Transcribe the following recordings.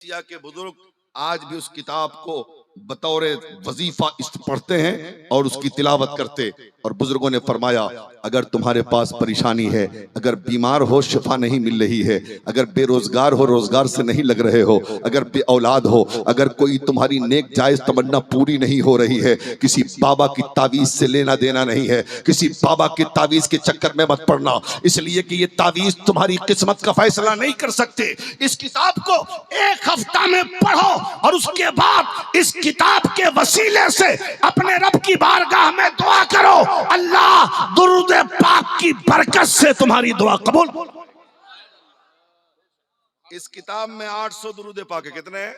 Asia के बुजुर्ग आज भी उस किताब को बतौर वजीफा पढ़ते हैं और उसकी तिलावत करते। और बुजुर्गों ने फरमाया, अगर तुम्हारे पास परेशानी है, अगर बीमार हो शिफा नहीं मिल रही है, अगर बेरोजगार हो रोजगार से नहीं लग रहे हो, अगर बे औलाद हो, अगर कोई तुम्हारी नेक जायज तमन्ना पूरी नहीं हो रही है, किसी बाबा की तावीज से लेना देना नहीं है, किसी बाबा की तावीज के चक्कर में मत पड़ना, इसलिए कि ये तावीज तुम्हारी किस्मत का फैसला नहीं कर सकते। इस किताब को एक हफ्ता में पढ़ो और उसके बाद इस किताब के वसीले से अपने रब की बारगाह में दुआ करो, अल्लाह दुरूद पाक की बरकत से तुम्हारी दुआ कबूल। इस किताब में 800 दुरूद पाक है। कितने हैं?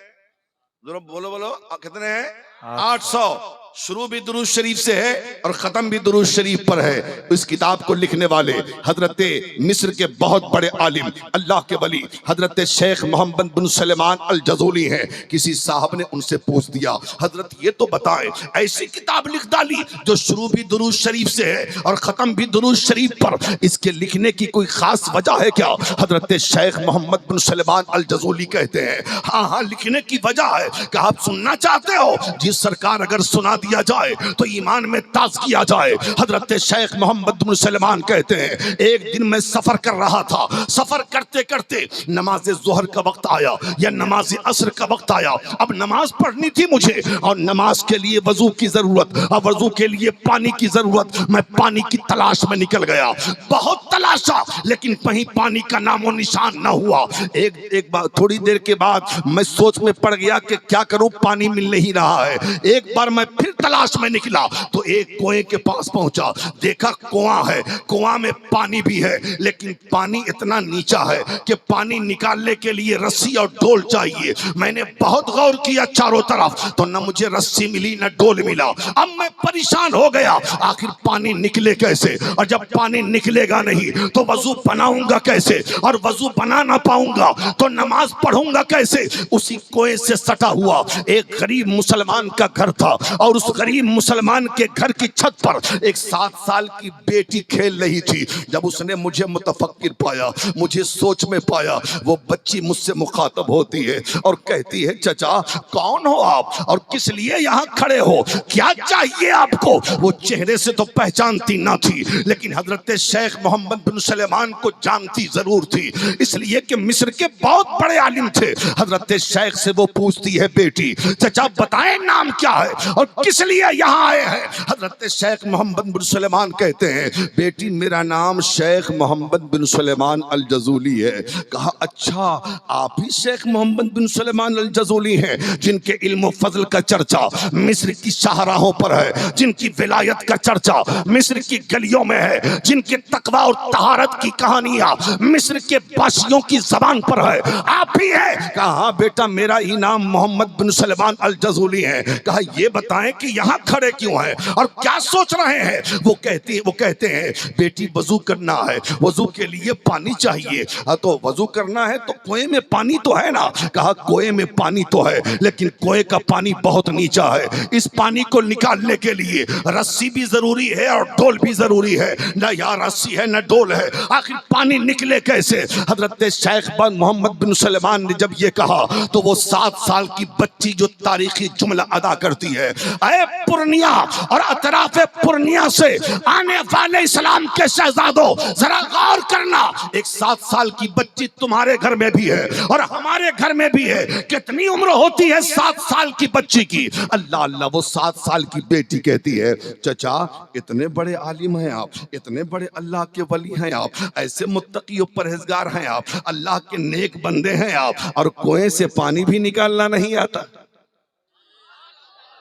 जरा बोलो बोलो, कितने हैं? 800। शुरू भी दुरूद शरीफ से है और खत्म भी दुरूद शरीफ पर है। इस किताब को लिखने वाले हजरत मिस्र के बहुत बड़े आलिम, अल्लाह के वली हजरत शेख मोहम्मद बिन सलेमान अल जज़ूली हैं। किसी साहब ने उनसे पूछ दिया, हजरत ये तो बताएं, ऐसी किताब लिख डाली जो शुरू भी दुरूद शरीफ से है और खत्म भी दुरूद शरीफ पर, इसके लिखने की कोई खास वजह है क्या? हजरत शेख मोहम्मद बिन सलेमान अल जज़ूली कहते हैं, हाँ हाँ, लिखने की वजह है कि आप सुनना चाहते हो जी सरकार, अगर सुना दिया जाए तो ईमान में ताज़गी आ जाए। हजरत शेख मोहम्मद बिन सलेमान कहते हैं, एक दिन मैं सफर कर रहा था, सफर करते करते नमाज ज़ोहर का वक्त आया या नमाज असर का वक्त आया। अब नमाज पढ़नी थी मुझे और नमाज के लिए वजू की जरूरत और वजू के लिए पानी की जरूरत। मैं पानी की तलाश में निकल गया, बहुत तलाशा लेकिन कहीं पानी का नामो निशान ना हुआ। एक बार थोड़ी देर के बाद मैं सोच में पड़ गया कि क्या करूं, पानी मिल नहीं रहा है। एक बार मैं फिर तलाश में निकला तो एक कुएं के पास पहुंचा, देखा कुआं है, कुआं में पानी भी है लेकिन पानी इतना नीचा है कि पानी निकालने के लिए रस्सी और डोल चाहिए। मैंने बहुत गौर किया चारों तरफ तो न मुझे रस्सी मिली न डोल मिला। अब मैं परेशान हो गया, आखिर पानी निकले कैसे? और जब पानी निकलेगा नहीं तो वजू बनाऊंगा कैसे? और वजू बना ना पाऊंगा तो नमाज पढ़ूंगा कैसे? उसी कुएं से सटा हुआ एक गरीब मुसलमान का घर था और उस गरीब मुसलमान के घर की छत पर एक 7 साल की बेटी खेल रही थी। जब उसने मुझे मुतफक्किर पाया, मुझे सोच में पाया, वो बच्ची मुझसे मुखातब होती है और कहती है, चचा कौन हो आप और किस लिए यहाँ खड़े हो, क्या चाहिए आपको? वो चेहरे से तो पहचानती ना थी लेकिन हजरत शेख मोहम्मद बिन सलेमान को जानती जरूर थी, इसलिए कि मिस्र के बहुत बड़े आलिम थे। हजरत शेख से वो पूछती है, बेटी चचा बताएं नाम क्या है और किस लिए यहाँ आए हैं? हजरत शेख मोहम्मद बिन सलेमान कहते हैं, बेटी मेरा नाम शेख मोहम्मद बिन सलेमान अल जज़ूली है। कहा, अच्छा आप ही शेख मोहम्मद बिन सलेमान अल जज़ूली हैं जिनके इल्म फजल का चर्चा मिस्र की शाहराहों पर है, जिनकी विलायत का चर्चा मिस्र की गलियों में है, जिनके तकवा और तहारत की कहानियां मिस्र के बाशियों की जबान पर है, आप ही हैं? कहा, बेटा मेरा ही नाम मोहम्मद बिन सलेमान अल जज़ूली है। कहा, ये बताएं कि यहाँ खड़े क्यों हैं और क्या सोच रहे हैं? वो कहते हैं, बेटी वजू करना है, वजू के लिए पानी चाहिए। तो वजू करना है तो कुएं में पानी तो है ना? कहा, कुएं में पानी तो है लेकिन कुएं का पानी बहुत नीचा है, इस पानी को निकालने के लिए रस्सी भी जरूरी है और डोल भी जरूरी है, ना यहाँ रस्सी है ना डोल है, आखिर पानी निकले कैसे? हजरत शेख मोहम्मद बिन सलेमान ने जब ये कहा तो वो 7 साल की बच्ची जो तारीखी जुमला अदा करती है, ऐ पूर्णिया और अतराफ पूर्णिया से आने वाले इस्लाम के शहजादों जरा गौर करना, एक 7 साल की बच्ची तुम्हारे घर में भी है और हमारे घर में भी है। कितनी उम्र होती है 7 साल की बच्ची की? अल्लाह अल्लाह, वो 7 साल की बेटी कहती है, चचा इतने बड़े आलिम हैं आप, इतने बड़े अल्लाह के वली हैं आप, ऐसे मुत्तकी और परहेजगार हैं आप, अल्लाह के नेक बंदे हैं आप, और कुएं से पानी भी निकालना नहीं आता?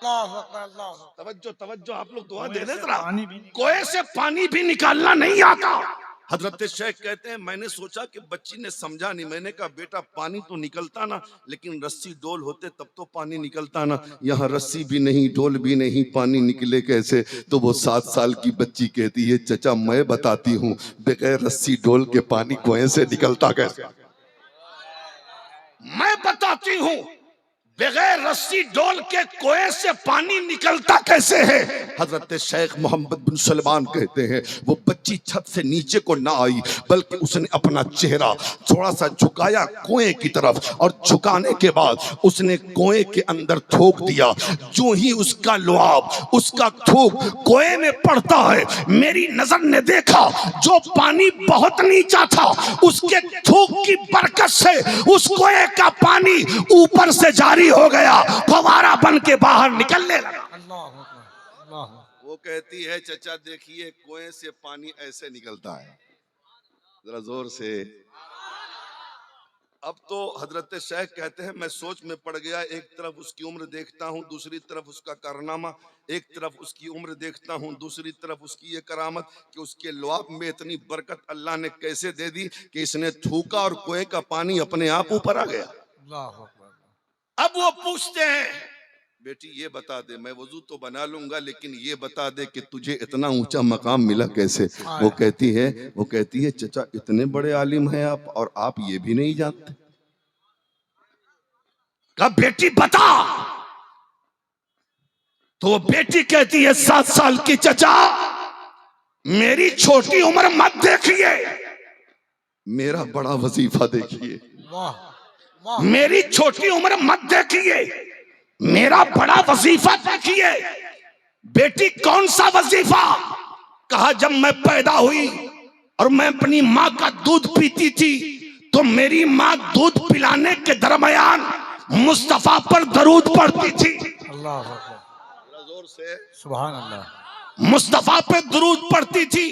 तवज्जो तवज्जो, आप लोग दुआ दे दें जरा। कुएं से पानी भी निकालना नहीं आता। हजरत शेख कहते हैं, मैंने सोचा कि बच्ची ने समझा नहीं, मैंने कहा बेटा पानी तो निकलता ना, लेकिन रस्सी डोल होते तब तो पानी निकलता ना, यहाँ रस्सी भी नहीं डोल भी नहीं, पानी निकले कैसे? तो वो 7 साल की बच्ची कहती है, चचा मैं बताती हूँ, बगैर रस्सी डोल के पानी कुएं से निकलता कैसे? मैं बताती हूँ, बगैर रस्सी डोल के कुएं से पानी निकलता कैसे है? हजरत शेख मोहम्मद बिन सलमान कहते हैं वो बच्ची छत से नीचे को ना आई, बल्कि उसने अपना चेहरा थोड़ा सा झुकाया कुएं की तरफ, और झुकाने के बाद उसने कुएं के अंदर थूक दिया। जो ही उसका लुआब, उसका थूक कुएं में पड़ता है, मेरी नजर ने देखा जो पानी बहुत नीचा था, उसके थूक की बरकत से उस कुएं का पानी ऊपर से जारी हो गया, फवारा बन के बाहर निकलने लगा। वो कहती है चचा देखिए कुएं से पानी ऐसे निकलता है, जरा जोर से। अब तो हजरत शेख कहते हैं मैं सोच में पड़ गया, एक तरफ उसकी उम्र देखता हूँ, दूसरी तरफ उसका कारनामा, एक तरफ उसकी उम्र देखता हूँ, दूसरी तरफ उसकी ये करामत कि उसके लुआब में इतनी बरकत अल्लाह ने कैसे दे दी कि इसने थूका और कुएं का पानी अपने आप ऊपर आ गया। अब वो पूछते हैं बेटी ये बता दे, मैं वजू तो बना लूंगा लेकिन ये बता दे कि तुझे इतना ऊंचा मकाम मिला कैसे? वो कहती है चचा इतने बड़े आलिम हैं आप और आप ये भी नहीं जानते। कब बेटी बता, तो वो बेटी कहती है 7 साल की चचा मेरी छोटी उम्र मत देखिए, मेरा बड़ा वजीफा देखिए। मेरी छोटी उम्र मत देखिए, मेरा बड़ा वजीफा देखिए। बेटी कौन सा वजीफा? कहा जब मैं पैदा हुई और मैं अपनी माँ का दूध पीती थी तो मेरी माँ दूध पिलाने के दरमियान मुस्तफा पर दरूद पढ़ती थी। अल्लाह जोर से सुभान अल्लाह। मुस्तफा पे दरूद पढ़ती थी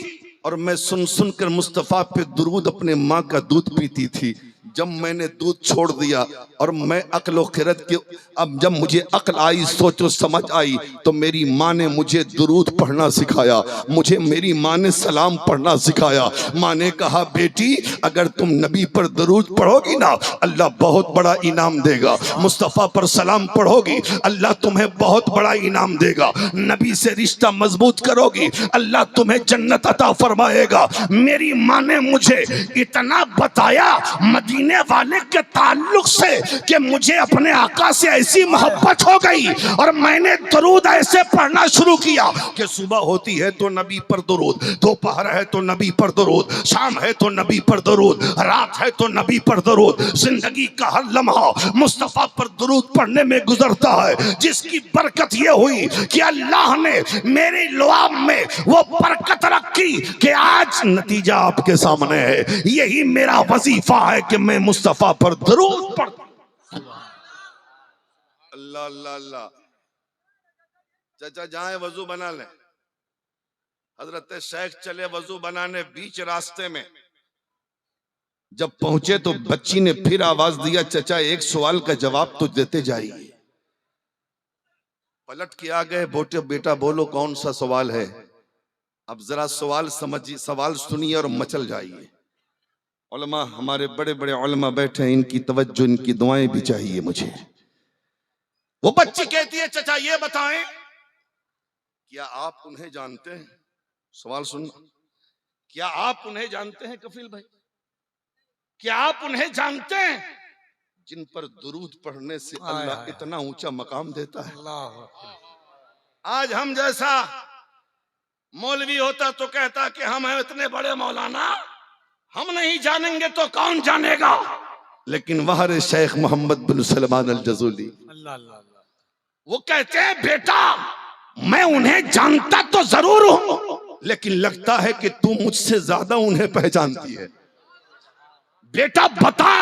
और मैं सुन सुन कर मुस्तफा पे दरूद अपने माँ का दूध पीती थी। जब मैंने दूध छोड़ दिया और मैं अक्ल खिरत के, अब जब मुझे अक्ल आई, सोचो समझ आई, तो मेरी माँ ने मुझे दुरूद पढ़ना सिखाया, मुझे मेरी माँ ने सलाम पढ़ना सिखाया। माँ ने कहा बेटी अगर तुम नबी पर दुरूद पढ़ोगी ना अल्लाह बहुत बड़ा इनाम देगा, मुस्तफ़ा पर सलाम पढ़ोगी अल्लाह तुम्हें बहुत बड़ा इनाम देगा, नबी से रिश्ता मजबूत करोगी अल्लाह तुम्हें जन्नत अता फरमाएगा। मेरी माँ ने मुझे इतना बताया मदीने वाले के ताल्लुक से कि मुझे अपने आका से ऐसी मोहब्बत हो गई और मैंने दरूद ऐसे पढ़ना शुरू किया कि सुबह होती है तो नबी पर दरूद, दोपहर है तो नबी पर दरूद, शाम है तो नबी पर दरूद, रात है तो नबी पर दरूद। जिंदगी का हर लम्हा मुस्तफा पर दरूद पढ़ने में गुजरता है, जिसकी बरकत ये हुई कि अल्लाह ने मेरे लुआब में वो बरकत रखी कि आज नतीजा आपके सामने है। यही मेरा वजीफा है कि मैं मुस्तफा पर दरूद पढ़। अल्लाह अल्लाह अल्लाह। चाचा जाए वजू बना ले। हजरत शेख चले वजू बनाने, बीच रास्ते में जब पहुंचे तो बच्ची ने फिर आवाज दिया चचा एक सवाल का जवाब तो देते जाइए। पलट के आ गए, बोटे बेटा बोलो कौन सा सवाल है? अब जरा सवाल समझिए, सवाल सुनिए और मचल जाइए। उलमा हमारे बड़े बड़े उलमा बैठे हैं, इनकी तवज्जो इनकी दुआएं भी चाहिए मुझे। वो बच्ची कहती है चचा ये बताएं क्या आप उन्हें जानते हैं? सवाल सुन, क्या आप उन्हें जानते हैं कफील भाई? क्या आप उन्हें जानते हैं जिन पर दुरूद पढ़ने से अल्लाह इतना ऊंचा मकाम देता है? आज हम जैसा मौलवी होता तो कहता कि हम हैं इतने बड़े मौलाना, हम नहीं जानेंगे तो कौन जानेगा। लेकिन वहां शेख मोहम्मद बिन सलमान अल जज़ूली वो कहते हैं बेटा मैं उन्हें जानता तो जरूर हूं, लेकिन लगता है कि तू मुझसे ज्यादा उन्हें पहचानती है। बेटा बता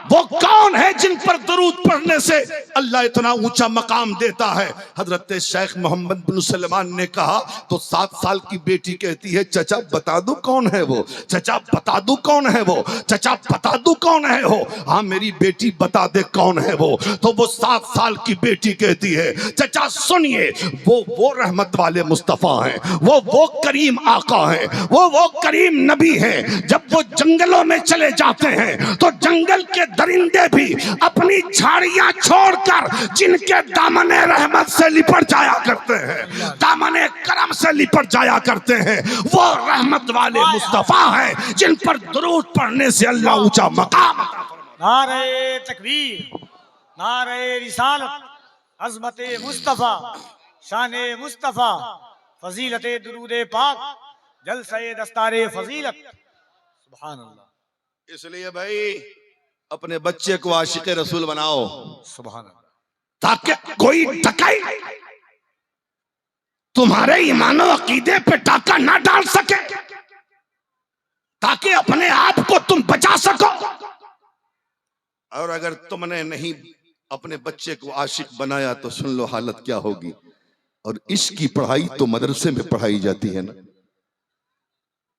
वो कौन है जिन पर दरूद पढ़ने से अल्लाह इतना ऊंचा मकाम देता है? हजरत शेख मोहम्मद बिन सलमान ने कहा तो 7 साल की बेटी कहती है चचा बता दू कौन है वो, चचा बता दू कौन है वो, चचा बता दू कौन है वो। हाँ मेरी बेटी बता दे कौन है वो। तो वो 7 साल की बेटी कहती है चचा सुनिए वो रहमत वाले मुस्तफा हैं, वो करीम आका हैं, वो करीम नबी हैं। जब वो जंगलों में चले जाते हैं तो जंगल के दरिंदे भी अपनी झाड़ियां छोड़कर जिनके दामने रहमत से लिपट जाया करते हैं, दामने करम से लिपट जाया करते हैं, वो रहमत वाले मुस्तफा हैं जिन पर दुरूद पढ़ने से अल्लाह ऊंचा मकाम। नारे तकबीर, नारे रिसालत। अज़मत मुस्तफ़ा, शान मुस्तफ़ा, फजीलत दुरूद पाक, जलसे दस्तारे फजीलत। सुभान अल्लाह। इसलिए भाई अपने बच्चे को आशिक रसूल बनाओ, सुभान अल्लाह। ताकि कोई टकाई तुम्हारे ईमान और अकीदे पे टाका ना डाल सके, ताकि अपने आप को तुम बचा सको। और अगर तुमने नहीं अपने बच्चे को आशिक बनाया तो सुन लो हालत क्या होगी। और इश्क की पढ़ाई तो मदरसे में पढ़ाई जाती है ना,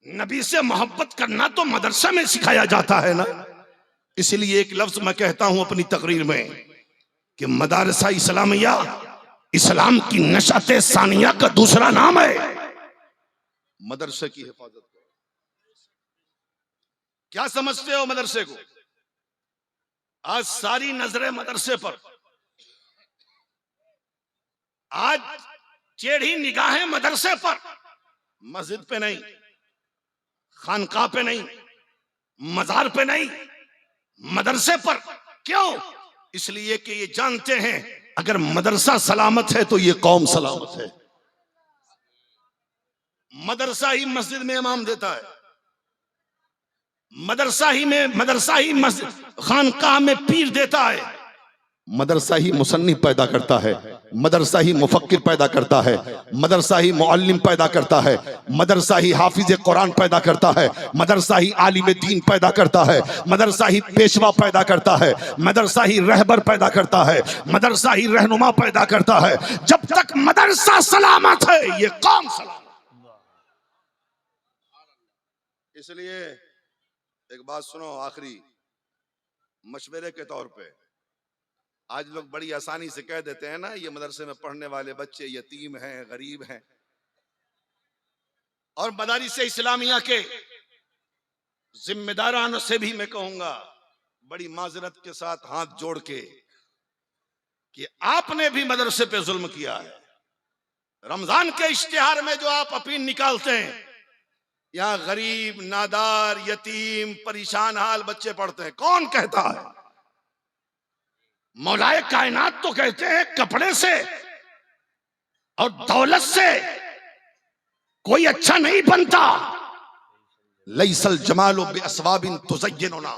नबी से मोहब्बत करना तो मदरसे में सिखाया जाता है ना। इसलिए एक लफ्ज मैं कहता हूं अपनी तकरीर में कि मदारसा इस्लामिया इस्लाम की नशअत सानिया का दूसरा नाम है। मदरसे की हिफाजत करो। क्या समझते हो मदरसे को? आज सारी नजरें मदरसे पर, आज टेढ़ी निगाहें मदरसे पर, मस्जिद पे नहीं, खानकाह पे नहीं, मजार पे नहीं, मदरसे पर। क्यों? इसलिए कि ये जानते हैं अगर मदरसा सलामत है तो ये कौम सलामत है। मदरसा ही मस्जिद में इमाम देता है, मदरसा ही मस्जिद खानकाह में पीर देता है, मदरसा ही मुसन्निफ पैदा करता है, मदरसा ही मुफक्किर पैदा करता है, मदरसा ही मुअल्लिम पैदा करता है, मदरसा ही हाफिज कुरान पैदा करता है, मदरसा ही आलिम दीन पैदा करता है, मदरसा ही पेशवा पैदा करता है, मदरसा ही रहबर पैदा करता है, मदरसा ही रहनुमा पैदा करता है। जब तक मदरसा सलामत है ये कौम सलामत। इसलिए एक बात सुनो आखिरी मशवरे के तौर पे। आज लोग बड़ी आसानी से कह देते हैं ना ये मदरसे में पढ़ने वाले बच्चे यतीम हैं, गरीब हैं। और मदारिस इस्लामिया के जिम्मेदारान से भी मैं कहूंगा बड़ी माजरत के साथ हाथ जोड़ के कि आपने भी मदरसे पे जुल्म किया है। रमजान के इश्तिहार में जो आप अपील निकालते हैं, यहाँ गरीब, नादार, यतीम, परेशान हाल बच्चे पढ़ते हैं। कौन कहता है? मौलाए कायनात तो कहते हैं कपड़े से और दौलत से कोई अच्छा नहीं बनता। लैसल जमालु बिअस्वाबिन तुज़य्यिनुना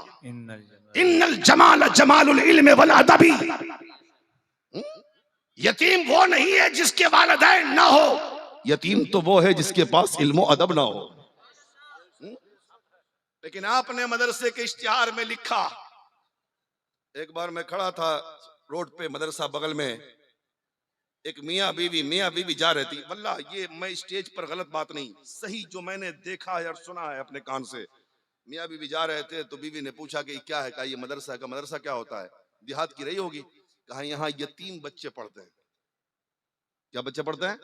इन्नल जमाल जमालुल इल्म वल अदबी। यतीम वो नहीं है जिसके वालिदैन ना हो, यतीम तो वो है जिसके पास इल्म अदब ना हो। लेकिन आपने मदरसे के इश्तिहार में लिखा। एक बार मैं खड़ा था रोड पे, मदरसा बगल में, एक मियाँ बीवी जा रही थी। वल्लाह ये मैं स्टेज पर गलत बात नहीं, सही जो मैंने देखा है और सुना है अपने कान से। मियाँ बीवी जा रहे थे तो बीवी ने पूछा कि क्या है? कहा ये मदरसा का। मदरसा क्या होता है? देहात की रही होगी। कहा यहाँ यतीम बच्चे पढ़ते हैं। क्या बच्चे पढ़ते हैं?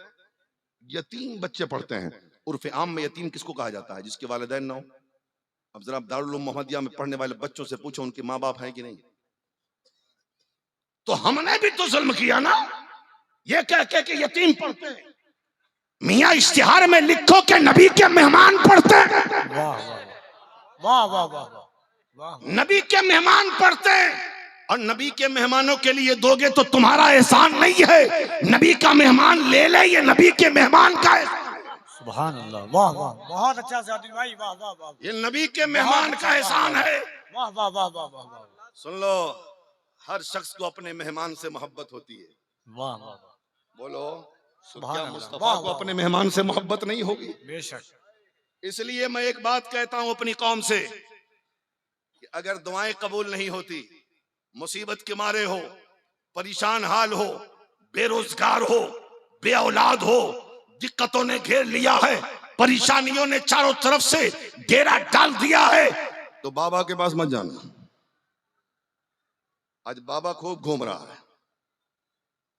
यतीम बच्चे पढ़ते हैं। उर्फ आम में यतीम किसको कहा जाता है? जिसके वालिदैन ना हो। अब जरा दारुल उलूम मोहम्मदिया में पढ़ने वाले बच्चों से पूछो उनके माँ बाप हैं कि नहीं। तो हमने भी तो जुल्म किया ना, ये कह के कि यतीम पढ़ते हैं। मियां इश्तिहार में लिखो कि नबी के मेहमान पढ़ते हैं। वाह वाह वाह वाह वाह। नबी के मेहमान पढ़ते हैं और नबी के मेहमानों के लिए दोगे तो तुम्हारा एहसान नहीं है। नबी का मेहमान ले ले, ये नबी के मेहमान का एहसान। सुभान अल्लाह। वाह वाह, बहुत अच्छा सादिक भाई। वाह वाह वाह, ये नबी के मेहमान का एहसान है। वाह वाह वाह वाह वाह। सुन लो, हर शख्स को अपने मेहमान से मोहब्बत होती है। वाह वाह, बोलो सुभान क्या अल्लाह। मुस्तफा को अपने मेहमान से मोहब्बत नहीं होगी? बेशक। इसलिए मैं एक बात कहता हूं अपनी कौम से कि अगर दुआएं कबूल नहीं होती, मुसीबत के मारे हो, परेशान हाल हो, बेरोजगार हो, बे औलाद हो, दिक्कतों ने घेर लिया है, परेशानियों ने चारों तरफ से घेरा डाल दिया है, तो बाबा के पास मत जाना। आज बाबा खूब घूम रहा है,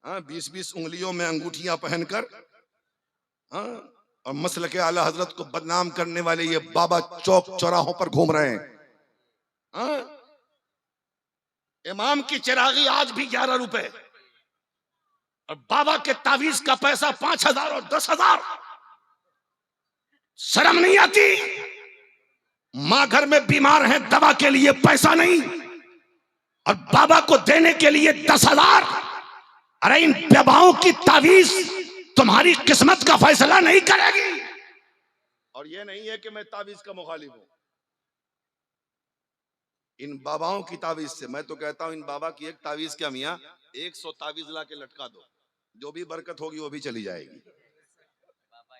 हाँ, 20-20 उंगलियों में अंगूठियां पहनकर, हाँ, और मसलके आला हजरत को बदनाम करने वाले ये बाबा चौक चौराहों पर घूम रहे हैं। हाँ? इमाम की चिरागी आज भी 11 रुपए और बाबा के तावीज का पैसा 5,000 और 10,000। शर्म नहीं आती? मां घर में बीमार है, दवा के लिए पैसा नहीं और बाबा को देने के लिए 10,000। अरे इन बेबाओं की तावीज तुम्हारी किस्मत का फैसला नहीं करेगी। और ये नहीं है कि मैं तावीज का मुखालिफ हूं, इन बाबाओं की तावीज से। मैं तो कहता हूं इन बाबा की एक तावीज क्या मियां, 100 तावीज ला के लटका दो, जो भी बरकत होगी वो भी चली जाएगी।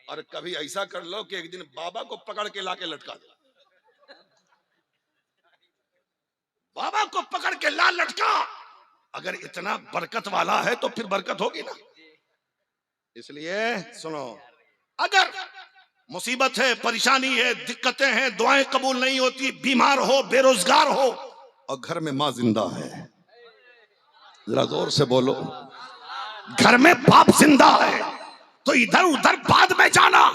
और कभी ऐसा कर लो कि एक दिन बाबा को पकड़ के लाके लटका दो, बाबा को पकड़ के ला लटका। अगर इतना बरकत वाला है तो फिर बरकत होगी ना। इसलिए सुनो, अगर मुसीबत है, परेशानी है, दिक्कतें हैं, दुआएं कबूल नहीं होती, बीमार हो, बेरोजगार हो और घर में मां जिंदा है, जरा जोर से बोलो, घर में बाप जिंदा है, तो इधर उधर बाद में जाना,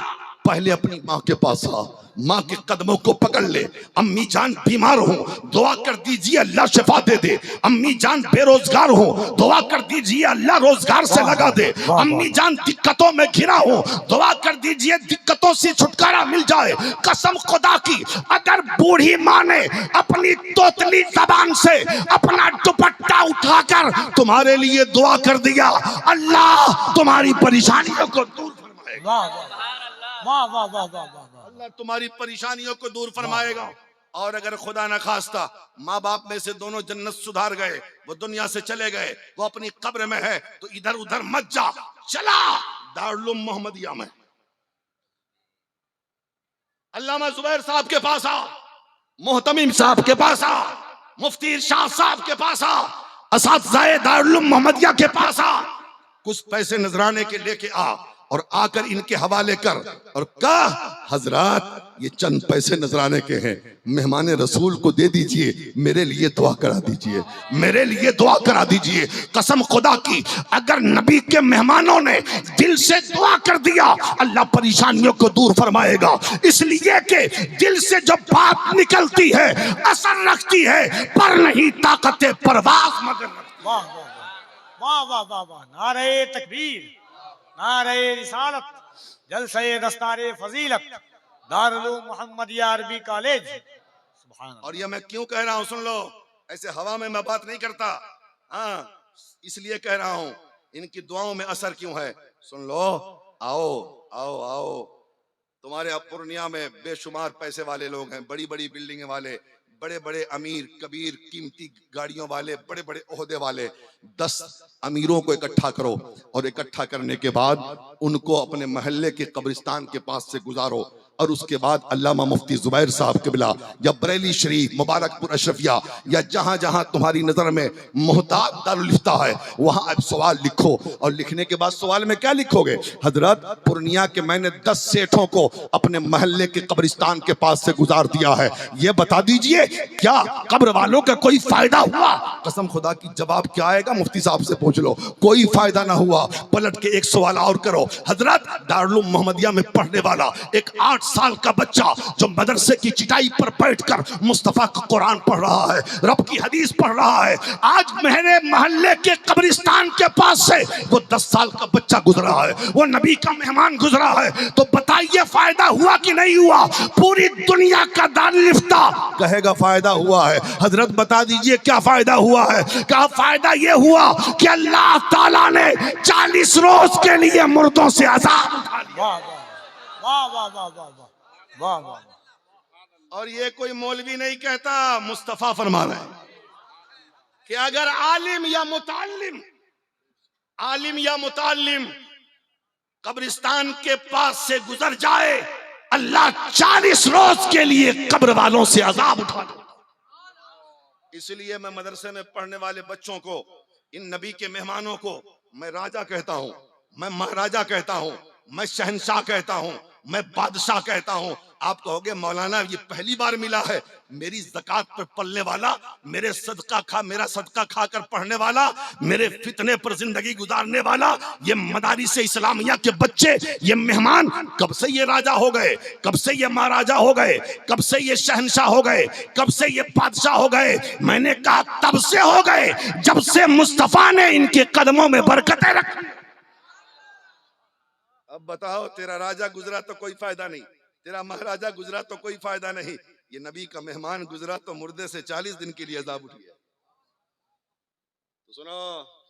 पहले अपनी मां के पास आ, मां के कदमों को पकड़ ले। अम्मी जान बीमार हो, दुआ कर दीजिए अल्लाह शिफा दे दे। अम्मी जान बेरोजगार हो, दुआ कर दीजिए अल्लाह रोजगार से लगा दे। अम्मी जान दिक्कतों में घिरा हो, दुआ कर दीजिए दिक्कतों से छुटकारा मिल जाए। कसम खुदा की, अगर बूढ़ी माँ ने अपनी तोतली जबान से अपना दुपट्टा उठाकर तुम्हारे लिए दुआ कर दिया, अल्लाह तुम्हारी परेशानियों को दूर फरमाएगा। वाह वाह वाह वाह वाह वाह, अल्लाह तुम्हारी परेशानियों को दूर फरमाएगा। और अगर खुदा न खास्ता माँ बाप में से दोनों जन्नत सुधार गए, वो दुनिया से चले गए, वो अपनी कब्र में है, तो इधर उधर मत जा, चला दारुल मोहम्मदिया में, अल्लामा जुबैर साहब के पास आ, मोहतमिम साहब के पास आ, मुफ्ती इरशाद साहब के पास आ, असातिज़ाए दारुल मोहम्मदिया के पास आ, कुछ पैसे नजराने के लेके आ और आकर इनके हवाले कर और कहा, हजरात ये चंद पैसे नजराने के हैं, मेहमान रसूल को दे दीजिए, मेरे लिए दुआ करा दीजिए, मेरे लिए दुआ करा दीजिए। कसम खुदा की, अगर नबी के मेहमानों ने दिल से दुआ कर दिया, अल्लाह परेशानियों को दूर फरमाएगा। इसलिए कि दिल से जब बात निकलती है असर रखती है, पर नहीं ताकत परवाज़ मगर। वाह वाह वाह वाह वाह, नारे तकबीर, नारे रिसालत, जलसे दस्तारे फजीलत, दारुल मोहम्मदिया अरबी कॉलेज। सुभान अल्लाह। और ये मैं क्यों कह रहा हूं सुन लो, ऐसे हवा में मैं बात नहीं करता, हाँ इसलिए कह रहा हूं, इनकी दुआओं में असर क्यों है सुन लो। आओ आओ आओ, तुम्हारे अब पूर्णिया में बेशुमार पैसे वाले लोग हैं, बड़ी बड़ी बिल्डिंगें वाले, बड़े बड़े अमीर कबीर, कीमती गाड़ियों वाले, बड़े बड़े ओहदे वाले। 10 अमीरों को इकट्ठा करो और इकट्ठा करने के बाद उनको अपने मोहल्ले के कब्रिस्तान के पास से गुजारो, और उसके बाद अल्लामा मुफ्ती जुबैर साहब किबला या बरेली शरीफ, मुबारकपुर अशरफिया, या जहां जहां तुम्हारी नजर में मोहताज दारुल इफ्ता है, वहां अब सवाल लिखो। और लिखने के बाद सवाल में क्या लिखोगे, हजरत पूर्णिया के मैंने 10 सेठों को अपने मोहल्ले के कब्रिस्तान के पास से गुजार दिया है, ये बता दीजिए क्या कब्र वालों का कोई फायदा हुआ। कसम खुदा की जवाब क्या आएगा मुफ्ती साहब से पूछ लो, कोई फायदा ना हुआ। पलट के एक सवाल और करो, हजरत दारुल मोहम्मदिया में पढ़ने वाला एक 8 साल का बच्चा जो मदरसे की चिटाई पर बैठकर मुस्तफा का कुरान पढ़ रहा है, रब की हदीस पढ़ रहा है, आज मेरे मोहल्ले के कब्रिस्तान के पास से वो 10 साल का बच्चा गुजरा है, वो नबी का मेहमान गुजरा है, तो बताइए फायदा हुआ कि नहीं हुआ। पूरी दुनिया का दारुल इफ्ता कहेगा फायदा हुआ है। हजरत बता दीजिए क्या फायदा हुआ है। क्या फायदा ये हुआ कि अल्लाह ताला ने 40 रोज के लिए मुर्दों से अज़ाब उठा लिया। वाह वाह वाह वाह वाह वाह वाह। और ये कोई मौलवी नहीं कहता, मुस्तफा फरमा रहा है कि अगर आलिम या मुतालिम कब्रिस्तान के पास से गुजर जाए, अल्लाह 40 रोज के लिए कब्र वालों से अजाब उठा दे। इसलिए मैं मदरसे में पढ़ने वाले बच्चों को, इन नबी के मेहमानों को मैं राजा कहता हूं, मैं महाराजा कहता हूं, मैं शहंशाह कहता हूं, मैं बादशाह कहता हूं। आप कहोगे मौलाना ये पहली बार मिला है, मेरी ज़कात पर पलने वाला, मेरा सदका खाकर पढ़ने वाला, मेरे फितने पर जिंदगी गुजारने वाला, ये मदारिस इस्लामिया के बच्चे, ये मेहमान कब से ये राजा हो गए, कब से ये महाराजा हो गए, कब से ये शहंशाह हो गए, कब से ये बादशाह हो गए। मैंने कहा तब से हो गए जब से मुस्तफा ने इनके कदमों में बरकतें रखी। अब बताओ, तेरा राजा गुजरा तो कोई फायदा नहीं, तेरा महाराजा गुजरा तो कोई फायदा नहीं, ये नबी का मेहमान गुजरा तो मुर्दे से 40 दिन के लिए अजाब उठ गया। तो सुनो,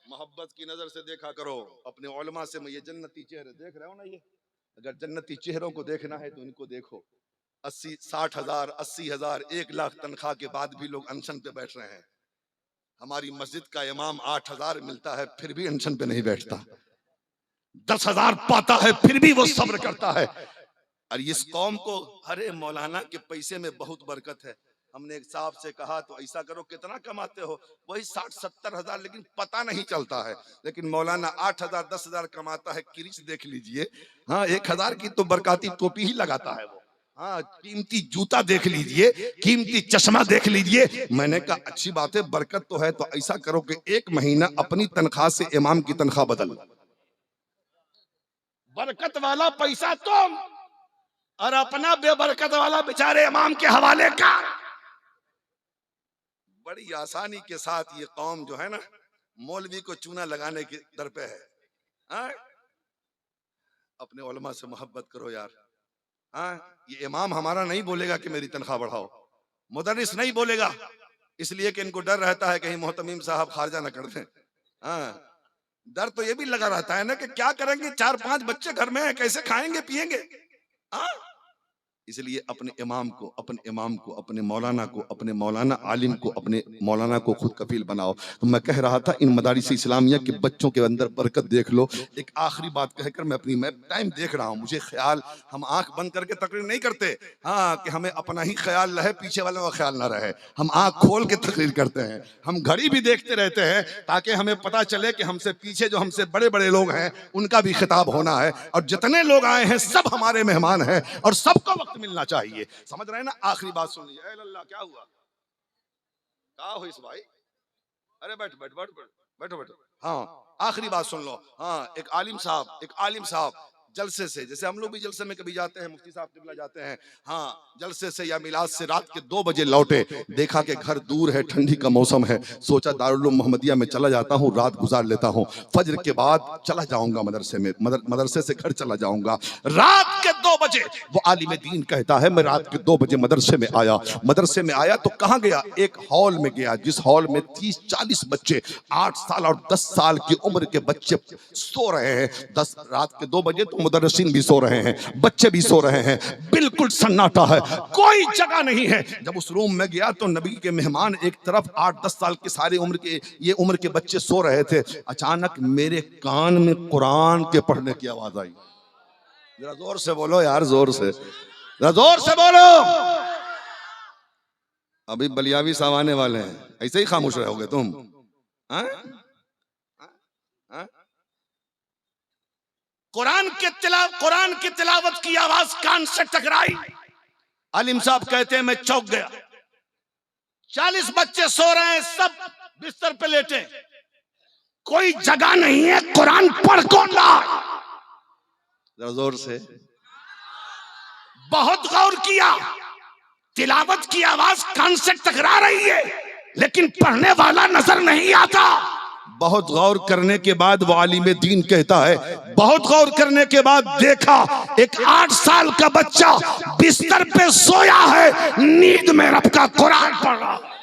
मोहब्बत की नजर से देखा करो अपने उलमा से। ये जन्नती चेहरे देख रहे हो ना, ये अगर जन्नती चेहरों को देखना है तो इनको देखो। 60,000, 80,000, 1 लाख तनख्वाह के बाद भी लोग अनशन पे बैठ रहे हैं। हमारी मस्जिद का इमाम 8,000 मिलता है फिर भी अनशन पे नहीं बैठता, 10,000 पाता है फिर भी वो सब्र करता है। और इस कौम को अरे मौलाना के पैसे में बहुत बरकत है। हमने एक साहब से कहा तो ऐसा करो कितना कमाते हो, वही 60-70 हजार, लेकिन पता नहीं चलता है। लेकिन मौलाना 8,000 10,000 कमाता है, किरिच देख लीजिए। हाँ, 1,000 की तो बरकाती टोपी ही लगाता है वो। हाँ, कीमती जूता देख लीजिए, कीमती चश्मा देख लीजिए। मैंने कहा अच्छी बात है, बरकत तो है, तो ऐसा करो कि 1 महीना अपनी तनख्वाह से इमाम की तनख्वाह बदल। बरकत वाला पैसा तुम और अपना बेबरकत वाला बेचारे इमाम के हवाले का। बड़ी आसानी के साथ ये कौम जो है ना, मौलवी को चूना लगाने के दर पे है। हाँ? अपने उलमा से मोहब्बत करो यार। हाँ? ये इमाम हमारा नहीं बोलेगा कि मेरी तनख्वाह बढ़ाओ, मुदर्रिस नहीं बोलेगा, इसलिए कि इनको डर रहता है कहीं मोहतमीम साहब खारजा न कर दें। हाँ, डर तो ये भी लगा रहता है ना कि क्या करेंगे, 4-5 बच्चे घर में हैं, कैसे खाएंगे पिएंगे। हाँ? इसलिए अपने इमाम को, अपने मौलाना को, अपने मौलाना आलिम को, अपने मौलाना को खुद कफील बनाओ। तो मैं कह रहा था इन मदारिस इस्लामिया के बच्चों के अंदर बरकत देख लो। एक आखिरी बात कहकर मैं टाइम देख रहा हूँ, मुझे ख्याल, हम आंख बंद करके तकरीर नहीं करते। हाँ, कि हमें अपना ही ख्याल रहे, पीछे वालों का ख्याल ना रहे। हम आंख खोल के तकरीर करते हैं, हम घड़ी भी देखते रहते हैं ताकि हमें पता चले कि हमसे पीछे जो हमसे बड़े बड़े लोग हैं उनका भी खिताब होना है। और जितने लोग आए हैं सब हमारे मेहमान हैं और सबको वक्त मिलना चाहिए। समझ रहे हैं ना? आखिरी बात सुन लीजिए। अल्लाह, क्या हुआ? क्या हुई इस भाई? अरे बैठ बैठ बैठ बैठो बैठो। हाँ, आखिरी बात सुन लो। हाँ, एक आलिम साहब जलसे से, जैसे हम लोग भी जलसे में कभी जाते हैं, मुफ्ती साहब किबला जाते हैं, हाँ, जलसे से या मिलाद से रात के 2 बजे लौटे, देखा कि घर दूर है, ठंडी का मौसम है, सोचा दारुल उलूम मोहम्मदिया में चला जाता हूँ, रात गुजार लेता हूँ, फजर के बाद चला जाऊंगा मदरसे में, मदरसे से घर चला जाऊंगा। रात के 2 बजे वो आलिम दीन कहता है मैं रात के 2 बजे मदरसे में आया तो कहाँ गया? एक हॉल में गया, जिस हॉल में 30-40 बच्चे, 8 साल और 10 साल की उम्र के बच्चे सो रहे हैं। रात के 2 बजे तो मुदर्रिसीन भी सो रहे हैं, बच्चे भी सो रहे हैं, बिल्कुल सन्नाटा है, कोई जगह नहीं है। जब उस रूम में गया तो नबी के मेहमान एक तरफ, 8-10 साल के सारे उम्र के बच्चे सो रहे थे। अचानक मेरे कान में कुरान के पढ़ने की आवाज आई। जरा जोर से बोलो यार, जोर से बोलो। अभी बलियावी सावाने वाले हैं, ऐसे ही खामोश रहोगे तुम? हाँ? कुरान की तिलावत की आवाज कान से टकराई। आलिम साहब कहते हैं मैं चौंक गया। 40 बच्चे सो रहे हैं, सब बिस्तर पे लेटे, कोई जगह नहीं है, कुरान पढ़ कौन रहा? जोर से। बहुत गौर किया, तिलावत की आवाज कान से टकरा रही है लेकिन पढ़ने वाला नजर नहीं आता। बहुत गौर करने के बाद वो आलिम दीन कहता है, बहुत गौर करने के बाद देखा एक 8 साल का बच्चा बिस्तर पे सोया है, नींद में रब का कुरान पढ़ रहा है,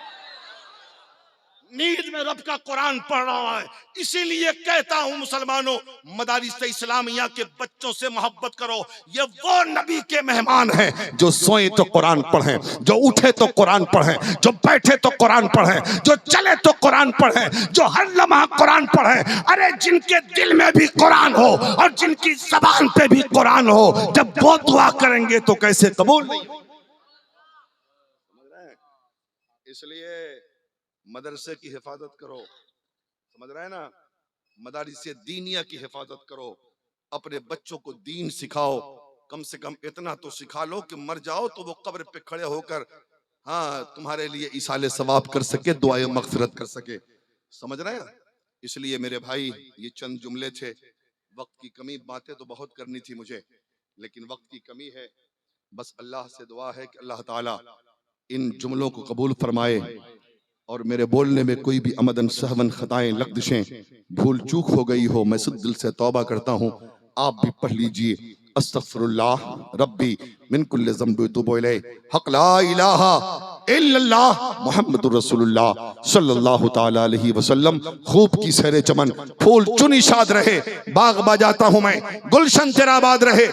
नींद में रब का कुरान पढ़ रहा है। इसीलिए कहता हूं मुसलमानों, मदारिस इस्लामिया के बच्चों से मोहब्बत करो। ये वो नबी के मेहमान हैं जो सोए तो कुरान पढ़ें, जो उठे तो कुरान पढ़ें, जो बैठे तो कुरान पढ़ें, जो चले तो कुरान पढ़ें, जो हर लम्हा कुरान पढ़ें। अरे जिनके दिल में भी कुरान हो और जिनकी ज़बान पे भी कुरान हो, जब वो दुआ करेंगे तो कैसे कबूल नहीं होगी? इसलिए मदरसे की हिफाजत करो, समझ रहे हैं ना? मदारिस दीनिया की हिफाजत करो, अपने बच्चों को दीन सिखाओ। कम से कम इतना तो सिखा लो कि मर जाओ तो वो कब्र पे खड़े होकर हाँ तुम्हारे लिए इसाले सवाब कर सके, दुआए मगफिरत कर सके। समझ रहे हैं? इसलिए मेरे भाई, ये चंद जुमले थे, वक्त की कमी, बातें तो बहुत करनी थी मुझे लेकिन वक्त की कमी है। बस अल्लाह से दुआ है कि अल्लाह ताला इन जुमलों को कबूल फरमाए और मेरे बोलने में कोई भी अमदन सहवन खताएं लग़ज़िशें भूल चूक हो गई हो, मैं सिद्ध दिल से तौबा करता हूँ। आप भी पढ़ लीजिए, अस्तग़फिरुल्लाह रब्बी मिन कुल्लि ज़ंबि वतूबु इलैह, हक़ ला इलाहा इल्लल्लाह मुहम्मदुर रसूलुल्लाह सल्लल्लाहु ताला अलैहि वसल्लम। खूब की सरे चमन, फूल चुनी शाद रहे, बाग बजाता हूं मैं, गुलशन तेरा आबाद रहे।